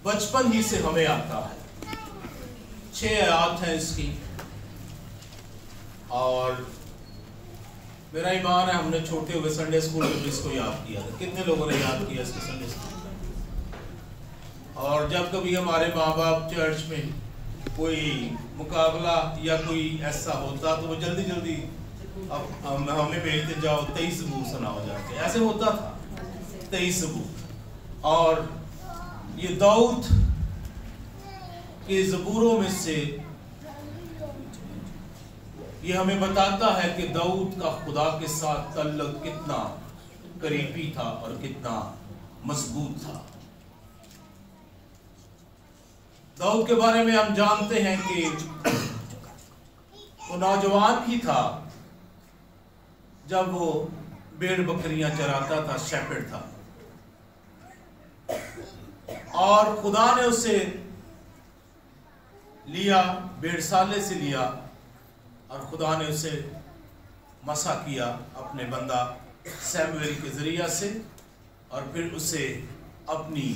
बचपन ही से हमें आता है। 6 आयत है इसकी, और मेरा ईमान है हमने छोटे हुए संडे स्कूल में इसको याद किया था। कितने लोगों ने याद किया इसको संडे स्कूल में? और जब कभी हमारे माँ बाप चर्च में कोई मुकाबला या कोई ऐसा होता तो वो जल्दी जल्दी अब हमें भेजते, जाओ 23 सबूत सुनाओ जाके, ऐसे होता था 23 सबूत। और ये दाऊद के ज़बूरों में से ये हमें बताता है कि दाऊद का खुदा के साथ तल्लुक कितना करीबी था और कितना मजबूत था। दाऊद के बारे में हम जानते हैं कि वो नौजवान ही था जब वो भेड़ बकरियां चराता था, शेपर्ड था, और खुदा ने उसे लिया, भेड़साले से लिया, और खुदा ने उसे मसा किया अपने बंदा सैमुएल के जरिया से, और फिर उसे अपनी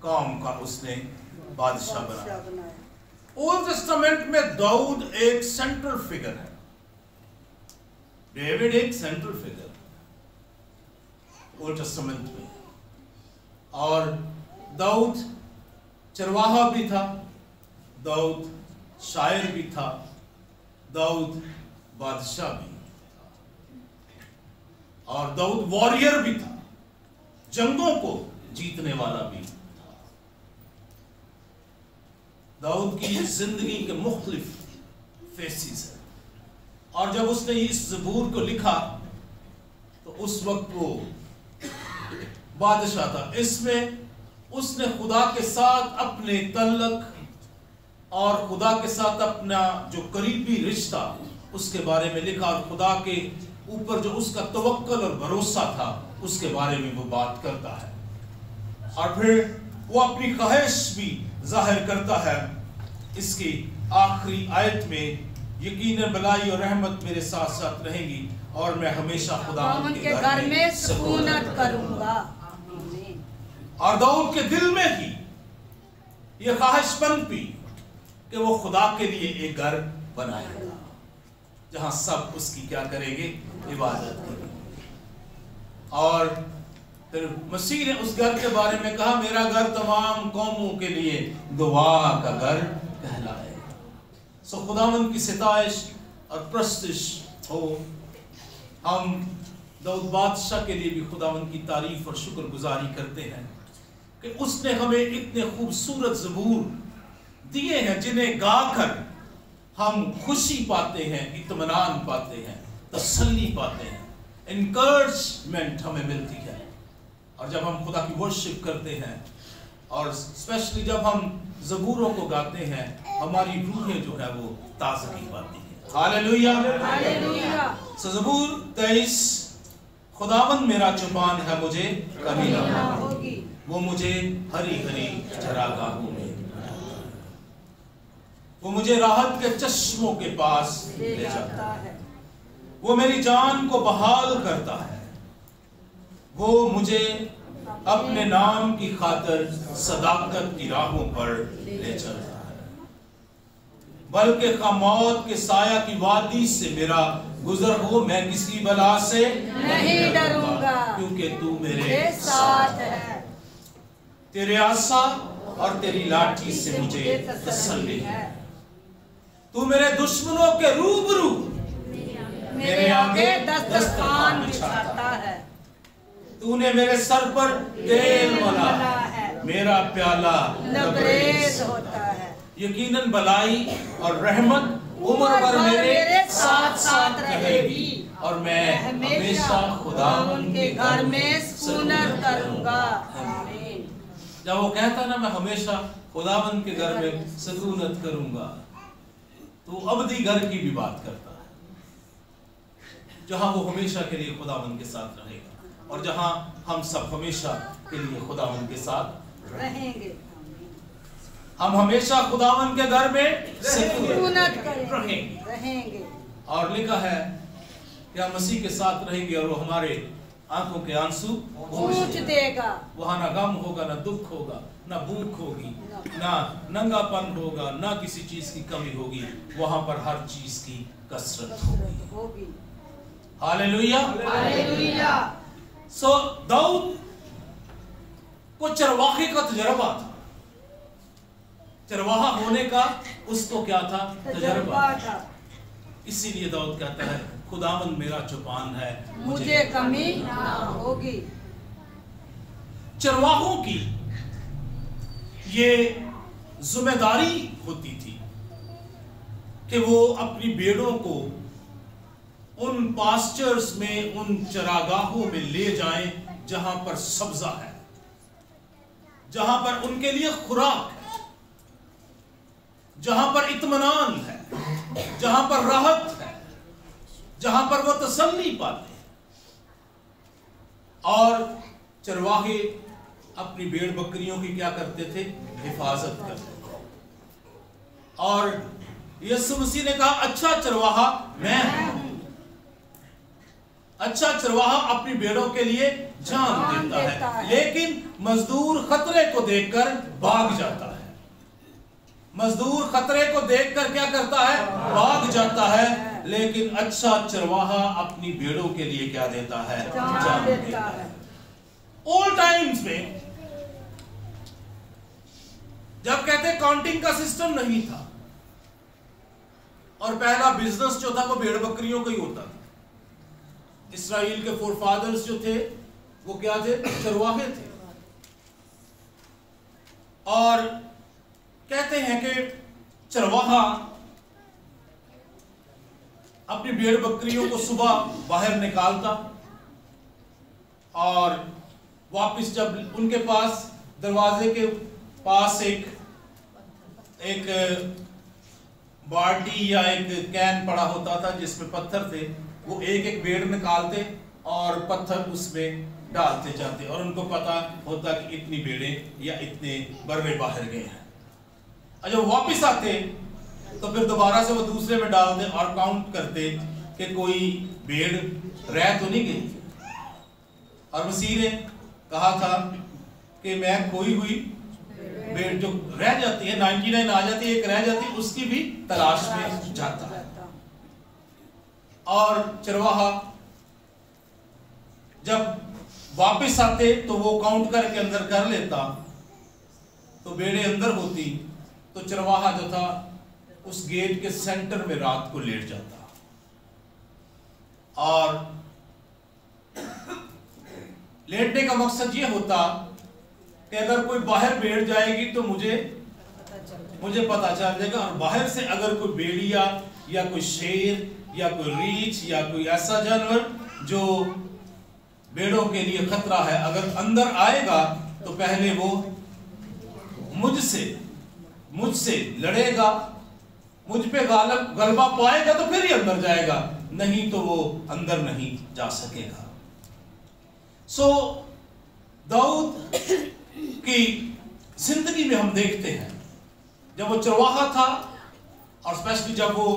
कौम का उसने बादशाह बनाया। ओल्ड टेस्टामेंट में दाऊद एक सेंट्रल फिगर है, डेविड एक सेंट्रल फिगर ओल्ड टेस्टामेंट में। और दाऊद चरवाहा भी था, दाऊद शायर भी था, दाऊद बादशाह भी, और दाऊद वॉरियर भी था, जंगों को जीतने वाला भी था। दाऊद की जिंदगी के मुख्तलिफ फेसेस है, और जब उसने इस ज़बूर को लिखा तो उस वक्त वो बादशाह था। इसमें उसने खुदा के साथ अपने तल्लुक और खुदा के साथ अपना जो करीबी रिश्ता उसके बारे में लिखा, और खुदा के ऊपर जो उसका तवक्कुल और भरोसा था उसके बारे में वो बात करता है। और फिर वो अपनी ख्वाहिश भी जाहिर करता है इसकी आखिरी आयत में, यकीनन भलाई और रहमत मेरे साथ साथ रहेंगी और मैं हमेशा खुदा के घर में सुकूनत करूंगा। और दाऊद के दिल में ही ये ख्वाहिश पनपी कि वो खुदा के लिए एक घर बनाएगा जहां सब उसकी क्या करेंगे, इबादत करेंगे। और फिर मसीह ने उस घर के बारे में कहा, मेरा घर तमाम कौमों के लिए दुआ का घर कहलाएगा। सो खुदावंद की सिताइश और प्रस्तिश हो। हम दाऊद बादशाह के लिए भी खुदावंद की तारीफ और शुक्रगुजारी करते हैं कि उसने हमें इतने खूबसूरत ज़बूर दिए हैं जिन्हें गाकर हम खुशी पाते हैं, इत्मीनान पाते हैं, तसल्ली पाते हैं, इनकरेजमेंट हमें मिलती है। और जब हम खुदा की वर्शिप करते हैं और स्पेशली जब हम ज़बूरों को गाते हैं, हमारी रूहें जो है वो ताज़गी पाती हैं। Hallelujah, hallelujah. सो ज़बूर 23, खुदावंद मेरा चुपान है, मुझे कभी ना होगी, वो मुझे हरी हरी चरागाहों में, वो मुझे राहत के चश्मों के पास ले जाता है, वो मेरी जान को बहाल करता है, वो मुझे अपने नाम की खातिर सदाकत की राहों पर ले चलता है, बल्कि मौत के साया की वादी से मेरा गुजर हो, मैं किसी बला से नहीं डरूंगा, क्योंकि तू मेरे साथ है। तेरे आसा और तेरी लाठी से मुझे तसल्ली है। तू मेरे दुश्मनों के रूबरू मेरे आगे दस्तरखान बिछाता है। तूने मेरे सर पर तेल मला है, मेरा प्याला लबरेज होता है। यकीनन भलाई और रहमत उम्र भर मेरे साथ साथ रहेगी, और मैं हमेशा खुदावंद के घर में सुकूनत करूंगा। जब वो कहता ना मैं हमेशा खुदावंद के घर में सुकूनत करूंगा, तो अबदी घर की भी बात करता है, जहां वो हमेशा के लिए खुदावंद के साथ रहेगा, और जहां हम सब हमेशा के लिए खुदावंद के साथ रहेंगे। हम हमेशा खुदावंद के घर में सुकूनत रहेंगे। और लिखा है कि हम मसीह के साथ रहेंगे और वो हमारे आंखों के आंसू पूछ देगा। वहां ना गम होगा, ना दुख होगा, ना भूख होगी, ना नंगापन होगा, ना किसी चीज की कमी होगी। वहां पर हर चीज की कसरत होगी। Hallelujah, hallelujah. सो दाऊद को चरवाहे का तजर्बा था। चरवाहा होने का उसको क्या था? तजर्बा था। इसीलिए दाऊद कहता है खुदावंद मेरा चौपान है, मुझे कमी ना होगी। चरवाहों की ये जिम्मेदारी होती थी कि वो अपनी भेड़ों को उन पास्चर्स में, उन चरागाहों में ले जाएं जहां पर सब्जा है, जहां पर उनके लिए खुराक है, जहां पर इत्मीनान है, जहां पर राहत है, जहां पर वो तसल्ली पाते हैं। और चरवाहे अपनी भेड़ बकरियों की क्या करते थे? हिफाजत करते थे। और यीशु मसीह ने कहा अच्छा चरवाहा मैं हूं। अच्छा चरवाहा अपनी भेड़ों के लिए जान देता है, लेकिन मजदूर खतरे को देखकर भाग जाता है। मजदूर खतरे को देखकर क्या करता है? भाग जाता है। लेकिन अच्छा चरवाहा अपनी भेड़ों के लिए क्या देता है? जान देता है। ओल्ड टाइम्स में जब कहते काउंटिंग का सिस्टम नहीं था और पहला बिजनेस जो था वो भेड़ बकरियों का ही होता था। इस्राएल के फोरफादर्स जो थे वो क्या थे? चरवाहे थे। और कहते हैं कि चरवाहा अपनी भेड़ बकरियों को सुबह बाहर निकालता और वापस जब उनके पास दरवाजे के पास एक बाल्टी या एक कैन पड़ा होता था जिसमें पत्थर थे, वो एक एक भेड़ निकालते और पत्थर उसमें डालते जाते और उनको पता होता कि इतनी भेड़ें या इतने बर्रे बाहर गए हैं। और जब वापस आते तो फिर दोबारा से वो दूसरे में डालते और काउंट करते कि कोई भेड़ रह तो नहीं गई। और मसीह ने कहा था कि मैं खोई हुई भेड़ जो रह जाती है, 99 आ जाती है, एक रह जाती है, उसकी भी तलाश में जाता है। और चरवाहा जब वापस आते तो वो काउंट करके अंदर कर लेता, तो भेड़े अंदर होती तो चरवाहा जो था उस गेट के सेंटर में रात को लेट जाता। और लेटने का मकसद ये होता कि अगर कोई बाहर भेड़ जाएगी तो मुझे पता चल जाएगा। और बाहर से अगर कोई भेड़िया या कोई शेर या कोई रीछ या कोई ऐसा जानवर जो भेड़ों के लिए खतरा है अगर अंदर आएगा तो पहले वो मुझसे लड़ेगा, मुझ पे गलबा पाएगा तो फिर ही अंदर जाएगा, नहीं तो वो अंदर नहीं जा सकेगा। सो दाऊद की जिंदगी में हम देखते हैं जब वो चरवाहा था और स्पेशली जब वो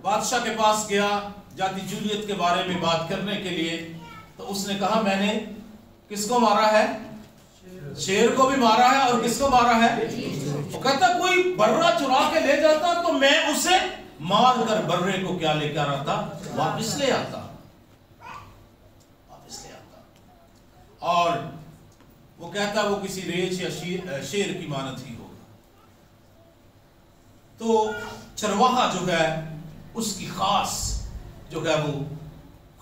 बादशाह के पास गया जाति जूलियत के बारे में बात करने के लिए, तो उसने कहा मैंने किसको मारा है? शेर को भी मारा है। और किसको मारा है? वो कहता कोई बर्रा चुरा के ले जाता तो मैं उसे मार कर बर्रे को क्या लेकर आता? वापस ले आता। और वो कहता वो किसी रेछ या शेर की मानत ही होगा। तो चरवाहा जो है उसकी खास जो है वो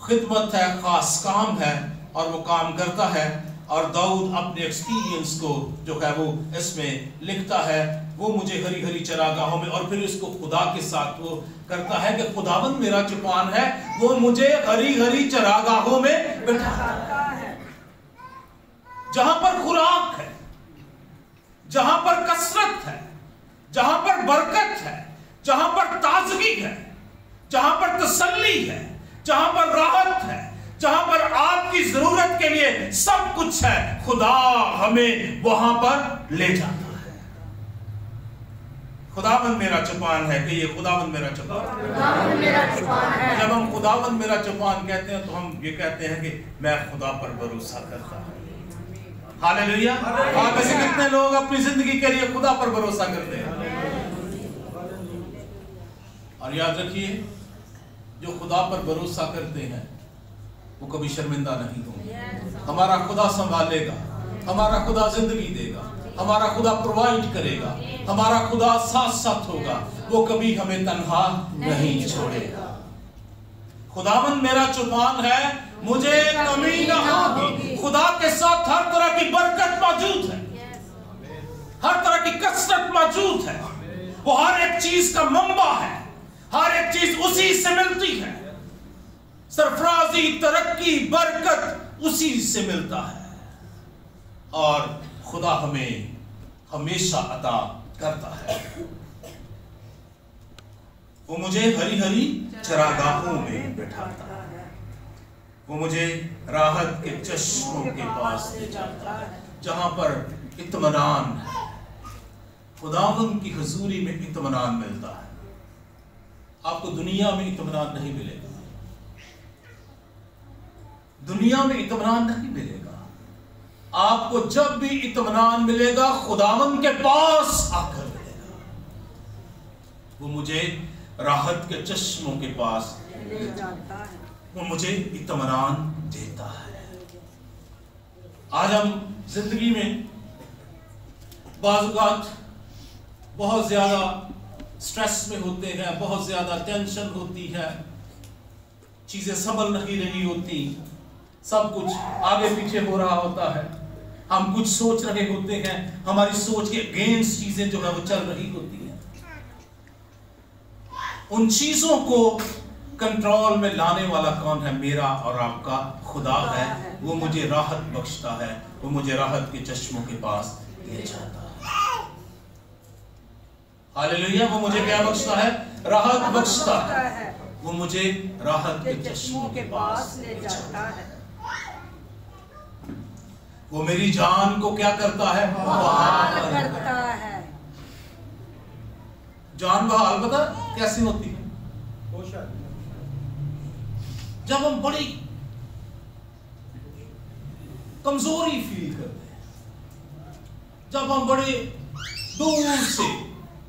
खिदमत है, खास काम है और वो काम करता है। और दाऊद अपने एक्सपीरियंस को जो है वो इसमें लिखता है, वो मुझे हरी हरी चरागाहों में, और फिर इसको खुदा के साथ वो करता है कि खुदावंद मेरा चौपान है, वो मुझे हरी हरी चरागाहों में बिठाता है जहां पर खुराक है, जहां पर कसरत है, जहां पर बरकत है, जहां पर ताजगी है, जहां पर तसल्ली है, जहां पर राहत है, जहां पर आपकी जरूरत के लिए सब कुछ है। खुदा हमें वहां पर ले जाता है। खुदावंद मेरा चौपान है, कि ये खुदावंद मेरा चौपान है। जब हम खुदावंद मेरा चौपान कहते हैं तो हम ये कहते हैं कि मैं खुदा पर भरोसा करता हूँ। हालेलुया। आप ऐसे कितने लोग अपनी जिंदगी के लिए खुदा पर भरोसा करते हैं? और याद रखिए, जो खुदा पर भरोसा करते हैं वो कभी शर्मिंदा नहीं होंगे। हमारा खुदा संभालेगा, हमारा खुदा जिंदगी देगा, हमारा खुदा प्रोवाइड करेगा, हमारा खुदा साथ साथ होगा, वो कभी हमें तन्हा नहीं छोड़ेगा। खुदावंद मेरा चौपान है, मुझे कमी ना होगी। खुदा के साथ हर तरह की बरकत मौजूद है, हर तरह की कसरत मौजूद है। वो हर एक चीज का मंबा है, हर एक चीज उसी से मिलती है। सरफराजी, तरक्की, बरकत उसी से मिलता है। और खुदा हमें हमेशा अता करता है। वो मुझे हरी हरी चरागाहों में बैठाता है, वो मुझे राहत के चश्मों के पास ले जाता है, जहां पर इत्मीनान है। खुदावंद की हुजूरी में इत्मीनान मिलता है। आपको दुनिया में इत्मीनान नहीं मिलेगा, दुनिया में इत्मीनान नहीं मिलेगा। आपको जब भी इत्मीनान मिलेगा खुदावंद के पास आकर मिलेगा। वो मुझे राहत के चश्मों के पास ले जाता है, वो मुझे इत्मीनान देता है। आज हम जिंदगी में बाज़ बहुत ज्यादा स्ट्रेस में होते हैं, बहुत ज्यादा टेंशन होती है, चीजें संभल नहीं रही होती, सब कुछ आगे पीछे हो रहा होता है। हम कुछ सोच रहे होते हैं, हमारी सोच के अगेंस्ट चीजें जो है वो चल रही होती हैं। उन चीजों को कंट्रोल में लाने वाला कौन है? मेरा और आपका खुदा है। वो मुझे राहत बख्शता है, वो मुझे राहत के चश्मों के पास ले जाता है। हालेलुया। वो मुझे क्या बख्शता है? राहत बख्शता है। वो मुझे राहत के चश्मों के पास ले जाता है। वो मेरी जान को क्या करता है? बहाल करता है। जान बहाल पता कैसी होती है? जब हम बड़ी कमजोरी फील करते हैं, जब हम बड़े दूर से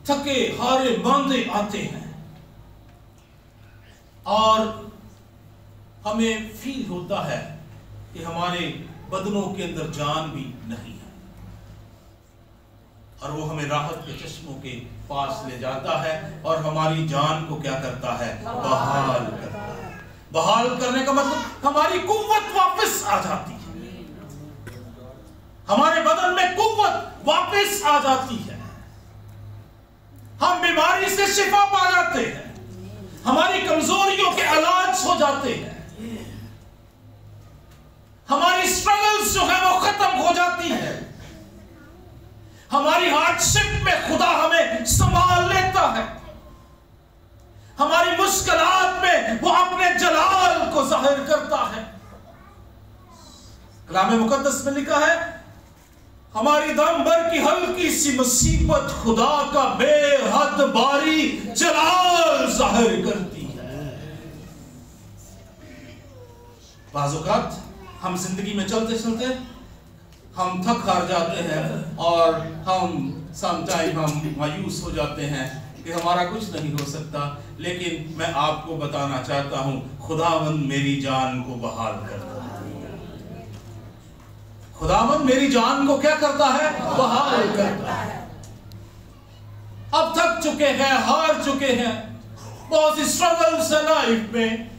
थके हारे मांदे आते हैं और हमें फील होता है कि हमारे बदनों के अंदर जान भी नहीं है, और वो हमें राहत के चश्मों के पास ले जाता है और हमारी जान को क्या करता है? बहाल करता है। बहाल करने का मतलब हमारी कुव्वत वापस आ जाती है, हमारे बदन में कुव्वत वापस आ जाती है, हम बीमारी से शिफा पा जाते हैं, हमारी कमजोरियों के इलाज हो जाते हैं, हमारी स्ट्रगल्स जो है वो खत्म हो जाती है, हमारी हार्डशिप में खुदा हमें संभाल लेता है, हमारी मुश्किलात में वो अपने जलाल को जाहिर करता है। कलाम मुकद्दस में लिखा है, हमारी दम भर की हल्की सी मुसीबत खुदा का बेहद भारी जलाल जाहिर करती है। बाज़ औक़ात हम जिंदगी में चलते चलते हम थक हार जाते हैं और हम समटाइम हम मायूस हो जाते हैं कि हमारा कुछ नहीं हो सकता। लेकिन मैं आपको बताना चाहता हूं, खुदावंद मेरी जान को बहाल करता है। खुदावंद मेरी जान को क्या करता है? बहाल करता है। अब थक चुके हैं, हार चुके हैं, बहुत सी स्ट्रगल्स है लाइफ में,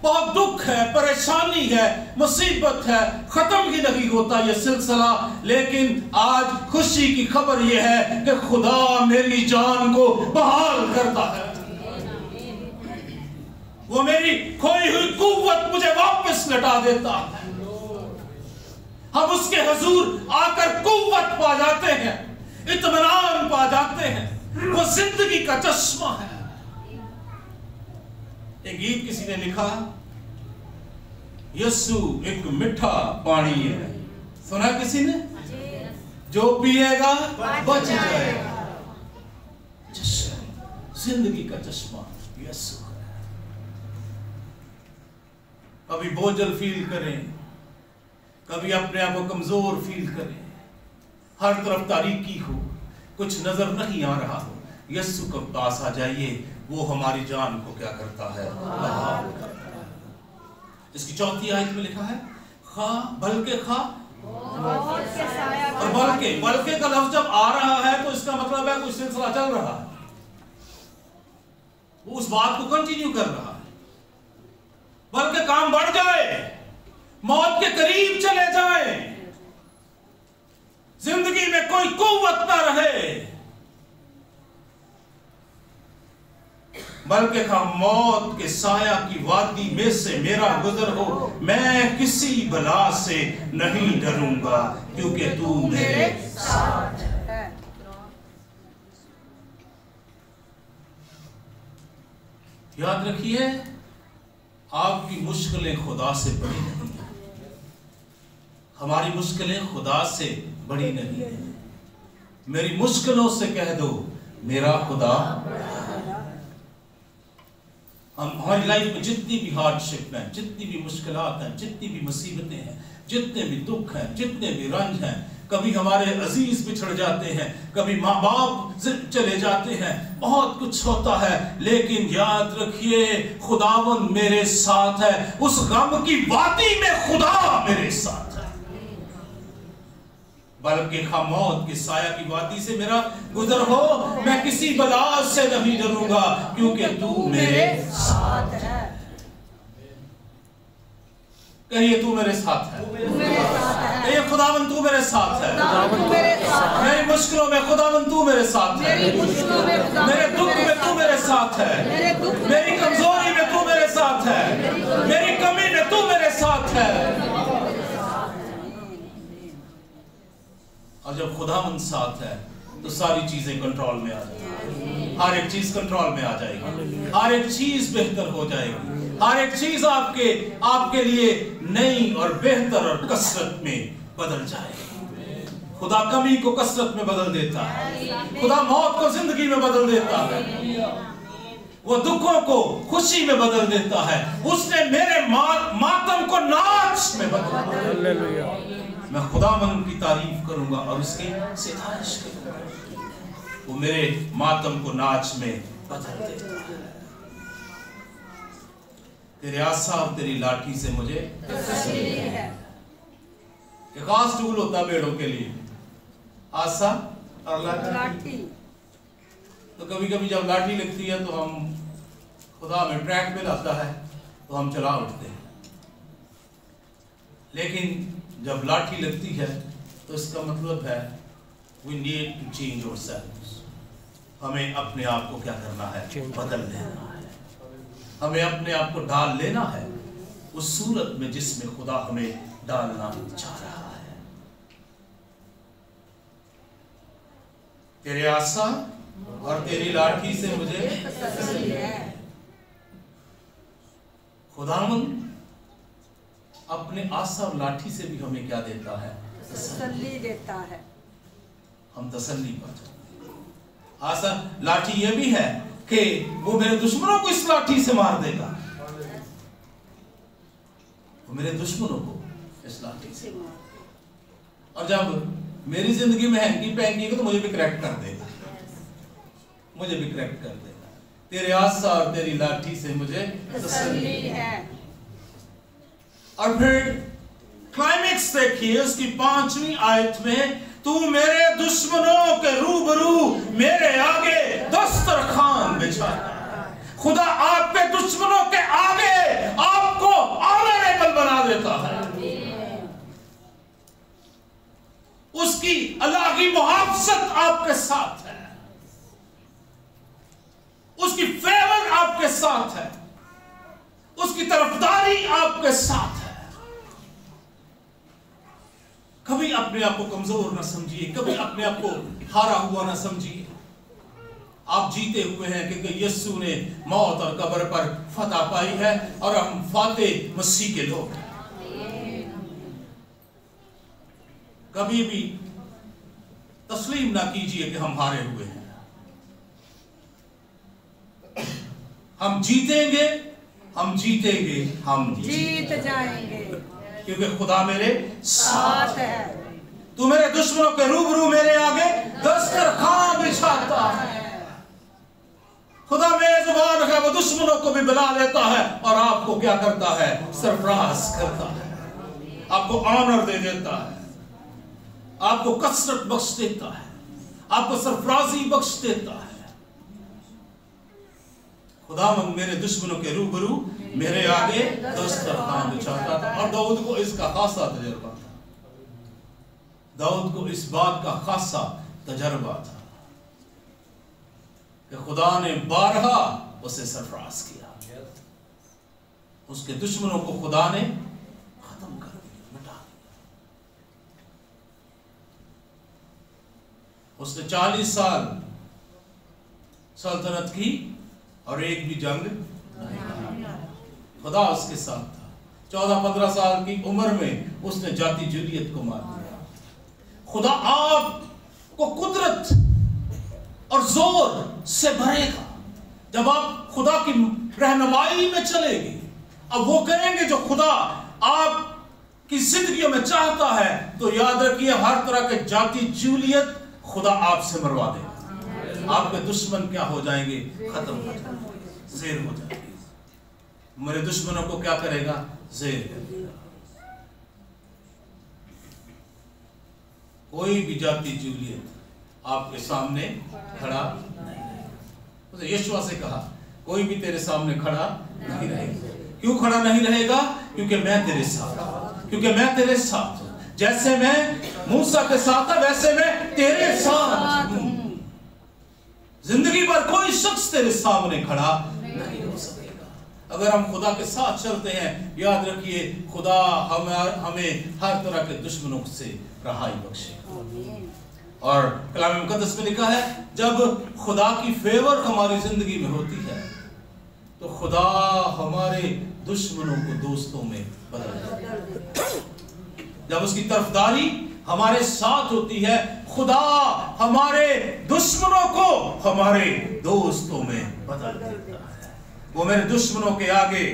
बहुत दुख है, परेशानी है, मुसीबत है, खत्म ही नहीं होता ये सिलसिला। लेकिन आज खुशी की खबर यह है कि खुदा मेरी जान को बहाल करता है। वो मेरी खोई हुई कुव्वत मुझे वापस लौटा देता है। हम उसके हुजूर आकर कुव्वत पा जाते हैं, इत्मीनान पा जाते हैं। वो जिंदगी का चश्मा है। एक गीत किसी ने लिखा, यीशु एक मीठा पानी है। सुना किसी ने? जो पिएगा बच जाएगा। जिंदगी का चश्मा यीशु है। कभी बोझल फील करें, कभी अपने आप को कमजोर फील करें, हर तरफ तारीकी हो, कुछ नजर नहीं आ रहा हो, यीशु के पास आ जाइए। वो हमारी जान को क्या करता है? बहाल करता है। इसकी चौथी आयत में लिखा है खा बल्कि खा, और बल्कि का लफ्ज जब आ रहा है तो इसका मतलब है कोई सिलसिला चल रहा है, वो उस बात को कंटिन्यू कर रहा है। बल्कि काम बढ़ जाए, मौत के करीब चले जाए, जिंदगी में कोई कुव्वत ना रहे, बल्कि मौत के साया की वादी में से मेरा गुजर हो, मैं किसी बला से नहीं डरूंगा क्योंकि तू मेरे साथ है। याद रखिए, आपकी मुश्किलें खुदा से बड़ी नहीं है, हमारी मुश्किलें खुदा से बड़ी नहीं है। मेरी मुश्किलों से कह दो मेरा खुदा। हमारी लाइफ में जितनी भी हार्डशिप है, जितनी भी मुश्किलात हैं, जितनी भी मुसीबतें हैं, जितने भी दुख हैं, जितने भी रंज हैं, कभी हमारे अजीज बिछड़ जाते हैं, कभी माँ बाप चले जाते हैं, बहुत कुछ होता है, लेकिन याद रखिए खुदावन मेरे साथ है। उस गम की वादी में खुदा मेरे साथ है। बल्कि मौत के साया की वादी से मेरा गुजर हो, मैं किसी बला से नहीं डरूंगा क्योंकि तू मेरे साथ है। कहिए तू मेरे साथ है, कहिए खुदावन तू मेरे साथ है। मेरी मुश्किलों में खुदावन तू मेरे साथ है, मेरे दुख में तू मेरे साथ है, मेरी कमजोरी में तू मेरे साथ है, मेरी कमी में तू मेरे साथ है। और जब खुदावन साथ है तो सारी चीजें कंट्रोल में आ जाएगी, हर एक चीज कंट्रोल में आ जाएगी, हर एक चीज बेहतर हो जाएगी, हर एक चीज आपके लिए नई और बेहतर और कसरत में बदल जाएगी। खुदा कमी को कसरत में बदल देता है, खुदा मौत को जिंदगी में बदल देता है, वो दुखों को खुशी में बदल देता है। उसने मेरे मातम को नाच में बदल दिया। मैं खुदावन की तारीफ करूंगा और उसकी सितारिश करूंगा। वो मेरे मातम को नाच में बदल देता है। तेरे आसा और तेरी लाठी से मुझे तसल्ली है। एक खास टूल होता है भेड़ों के लिए, आसा और लाठी। तो कभी कभी जब लाठी लगती है तो हम खुदा में ट्रैक पे लाता है तो हम चला उठते हैं, लेकिन जब लाठी लगती है तो इसका मतलब है we need to change ourselves। हमें अपने आप को क्या करना है? बदल लेना है। हमें अपने आप को डाल लेना है उस सूरत में जिसमें खुदा हमें डालना चाह रहा है। तेरे आसा और तेरी लाठी से मुझे तसल्ली है। खुदावन अपने आसा और लाठी से भी हमें क्या देता है? तसल्ली देता है। हम तसल्ली पा जाते हैं। आसा लाठी ये भी है कि वो मेरे दुश्मनों को इस लाठी से मार देगा, वो मेरे दुश्मनों को इस लाठी से। और जब मेरी जिंदगी में हैंकी पैंकी तो मुझे भी करेक्ट कर देगा, मुझे भी करेक्ट कर देगा। तेरे आसा और तेरी लाठी से मुझे तसल्ली है। और फिर क्लाइमेक्स देखिए उसकी 5वीं आयत में, तू मेरे दुश्मनों के रूबरू मेरे आगे दस्तरखान बिछाता है। खुदा आपके दुश्मनों के आगे आपको ऑनरेबल बना देता है। उसकी अल्लाही मुहाफ़ज़त आपके साथ है, उसकी फेवर आपके साथ है, उसकी तरफदारी आपके साथ है। कभी अपने आप को कमजोर ना समझिए, कभी अपने आप को हारा हुआ ना समझिए। आप जीते हुए हैं क्योंकि यीशु ने मौत और कब्र पर फतह पाई है और हम फातेह मसीह के लोग हैं। कभी भी तस्लीम ना कीजिए कि हम हारे हुए हैं। हम जीतेंगे, हम जीतेंगे, हम जीत जाएंगे, क्योंकि खुदा मेरे साथ है। तू मेरे दुश्मनों के रूबरू मेरे आगे दस्तरखान बिछाता है। खुदा मेजबान है, वो दुश्मनों को भी बुला लेता है और आपको क्या करता है? सरफराज करता है, आपको ऑनर दे देता है, आपको कसरत बख्श देता है, आपको सरफराजी बख्श देता है। खुदावंद मेरे दुश्मनों के रूबरू मेरे आगे दस्तरखान बिछाता था। और दाऊद को इसका खासा तजर्बा था, दाऊद को इस बात का खासा तजर्बा था कि खुदा ने बारहा उसे सरफराज किया, उसके दुश्मनों को खुदा ने खत्म कर दिया, मिटा दिया। उसने 40 साल सल्तनत की और एक भी जंग नहीं, खुदा उसके साथ था। 14-15 साल की उम्र में उसने जाति जूलियत को मार दिया। खुदा आपको कुदरत और जोर से भरेगा जब आप खुदा की रहनुमाई में चलेंगे। अब वो करेंगे जो खुदा आपकी जिंदगियों में चाहता है, तो याद रखिए हर तरह के जाति जूलियत खुदा आपसे मरवा देगा। आपके दुश्मन क्या हो जाएंगे? खत्म हो जाएंगे, ज़ेर हो जाएंगे। मेरे दुश्मनों को क्या करेगा? ज़ेर करेगा। कोई भी जाति जूलियत आपके सामने खड़ा नहीं रहेगा। तो यीशु से कहा कोई भी तेरे सामने खड़ा नहीं रहेगा। क्यों खड़ा नहीं रहेगा? क्योंकि मैं तेरे साथ हूं, क्योंकि मैं तेरे साथ हूं। जैसे मैं मूसा के साथ था वैसे मैं तेरे साथ हूं। जिंदगी भर कोई शख्स तेरे सामने खड़ा नहीं हो सकेगा। अगर हम खुदा के साथ चलते हैं, याद रखिए खुदा हमें हर तरह के दुश्मनों से रहाई बख्शेगा। और कलाम मुकद्दस में लिखा है जब खुदा की फेवर हमारी जिंदगी में होती है तो खुदा हमारे दुश्मनों को दोस्तों में बदल देता है। जब उसकी तरफदारी हमारे साथ होती है, खुदा हमारे दुश्मनों को हमारे दोस्तों में बदल देता है। वो मेरे दुश्मनों के आगे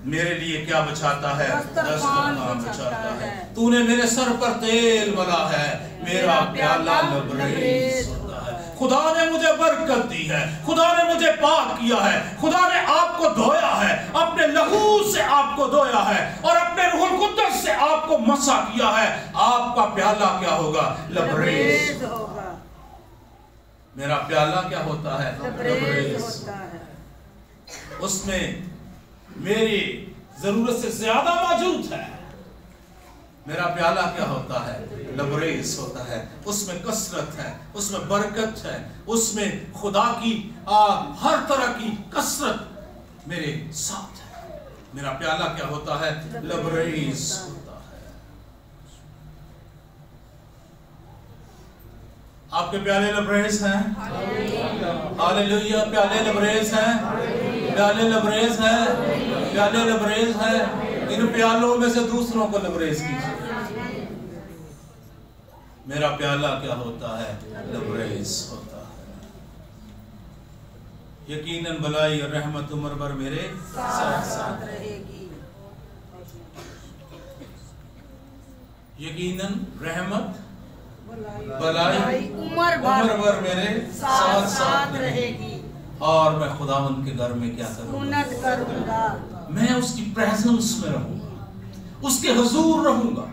मेरे लिए क्या बचाता है? दस्तरखान बचाता है। तूने मेरे सर पर तेल मला है, मेरा प्याला लबरेज होता है। खुदा ने मुझे बरकत दी है, खुदा ने मुझे पाक किया है, खुदा ने आपको धोया है, अपने लहू से आपको धोया है और अपने रूहुल कुद्दस से आपको मसा किया है। आपका प्याला क्या होगा? लबरेज होगा। मेरा प्याला क्या होता है? लबरेज होता है। उसमें मेरी जरूरत से ज्यादा मौजूद है। मेरा प्याला क्या होता है? लबरेज होता है। उसमें कसरत है, उसमें बरकत है, उसमें खुदा की हर तरह की कसरत मेरे साथ है। मेरा प्याला क्या होता है? लबरेज होता है। आपके प्याले लबरेज हैं? हालेलुया। प्याले लबरेज हैं, प्याले लबरेज है, प्याले लबरेज है। इन प्यालों में से दूसरों को लबरेज कीजिए। मेरा प्याला क्या होता है? लबरेज होता है। यकीनन भलाई और रहमत उम्र भर मेरे साथ साथ रहेगी। यकीनन रहमत भलाई उम्र भर मेरे साथ साथ रहेगी। और मैं खुदावंद के घर में क्या करूंगा? मैं उसकी प्रेजेंस में रहूंगा, उसके हुजूर रहूंगा,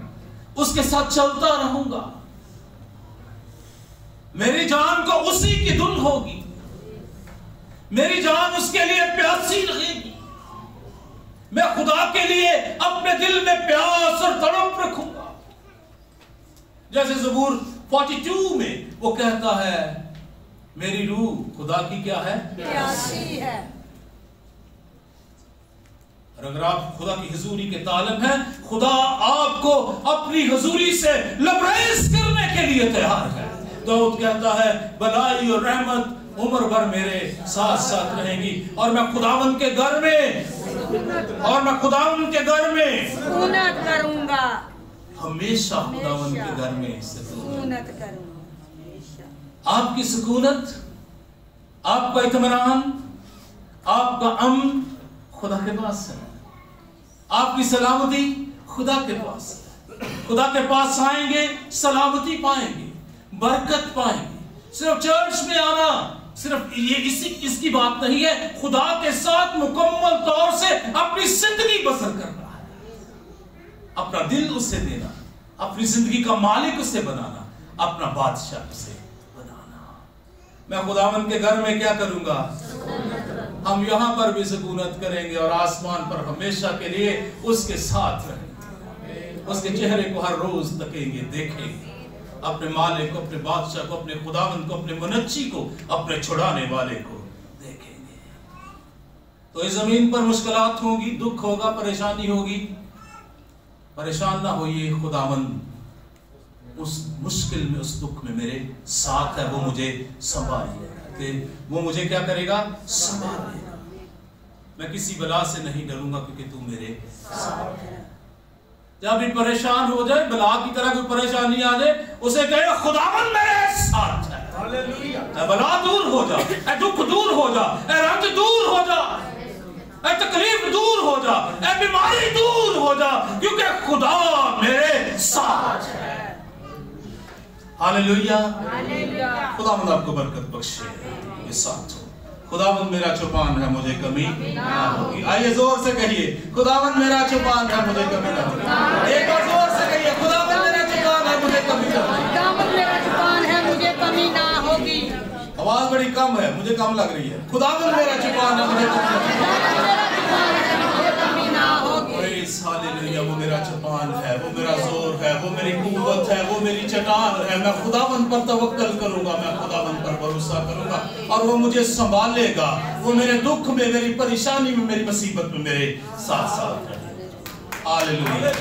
उसके साथ चलता रहूंगा। मेरी जान को उसी की धुन होगी, मेरी जान उसके लिए प्यासी रहेगी। मैं खुदा के लिए अपने दिल में प्यास और तड़प रखूंगा। जैसे ज़बूर 42 में वो कहता है मेरी रूह खुदा की क्या है? प्यासी है। और अगर आप खुदा की हुजूरी के तालब हैं, खुदा आपको अपनी हुजूरी से लबरेज करने के लिए तैयार है। दाऊद कहता है भलाई और रहमत उम्र भर मेरे साथ साथ रहेगी और मैं खुदावंद के घर में सुकूनत करूंगा। हमेशा खुदावंद के घर में सुकूनत करूंगा। आपकी सुकूनत, आपका इत्मीनान, आपका अमन खुदा के पास है, आपकी सलामती खुदा के पास है। खुदा के पास आएंगे, सलामती पाएंगे, बरकत पाएंगे। सिर्फ चर्च में आना सिर्फ ये इसकी बात नहीं है, खुदा के साथ मुकम्मल तौर से अपनी जिंदगी बसर करना है, अपना दिल उससे देना, अपनी जिंदगी का मालिक उससे बनाना, अपना बादशाह उससे बनाना। मैं खुदावन के घर में क्या करूंगा? हम यहां पर भी सुकूनत करेंगे और आसमान पर हमेशा के लिए उसके साथ रहेंगे, उसके चेहरे को हर रोज तकेंगे, देखेंगे, अपने मालिक को, अपने बादशाह को, अपने खुदावन को, अपने मुनच्ची को, अपने छुड़ाने वाले को देखेंगे। तो इस जमीन पर मुश्किलात होगी, दुख होगा, परेशानी होगी, परेशान ना होइए, खुदावन उस मुश्किल में, उस दुख में मेरे साथ है, वो मुझे संभाल लेगा, वो मुझे क्या करेगा? संभाल लेगा। मैं किसी बला से नहीं डरूंगा क्योंकि तू मेरे साथ है। जब भी परेशान हो जाए, बला की तरह कोई परेशानी आ जाए, उसे कहे खुदावन मेरे साथ है। हालेलुया। बला दूर हो जा, दुख दूर हो जा, रंज दूर हो जा, तकलीफ दूर हो जा, बीमारी दूर हो जा, क्योंकि खुदा मेरे साथ है। हालेलुया। खुदावंद आपको बरकत बख्शे, ये साथ हो। खुदावंद मेरा चौपान है, मुझे कमी ना होगी। आइए जोर से कहिए, खुदावंद मेरा चौपान है, मुझे कमी ना होगी। एक बार जोर से कहिए, खुदावंद मेरा चौपान है, मुझे कमी ना होगी। खुदावंद मेरा चौपान है, मुझे कमी ना होगी। आवाज बड़ी कम है, मुझे कम लग रही है। खुदावंद मेरा चौपान है, मुझे कमी ना होगी। हालेलुया। वो मेरा चौपान है, वो मेरा जोर है, वो मेरी कुव्वत है, वो मेरी चट्टान है। मैं खुदावंद पर तवक्कल करूंगा, मैं खुदावंद पर भरोसा करूंगा और वो मुझे संभालेगा। वो मेरे दुख में, मेरी परेशानी में, मेरी मुसीबत में मेरे साथ साथ रहेगा। हालेलुया।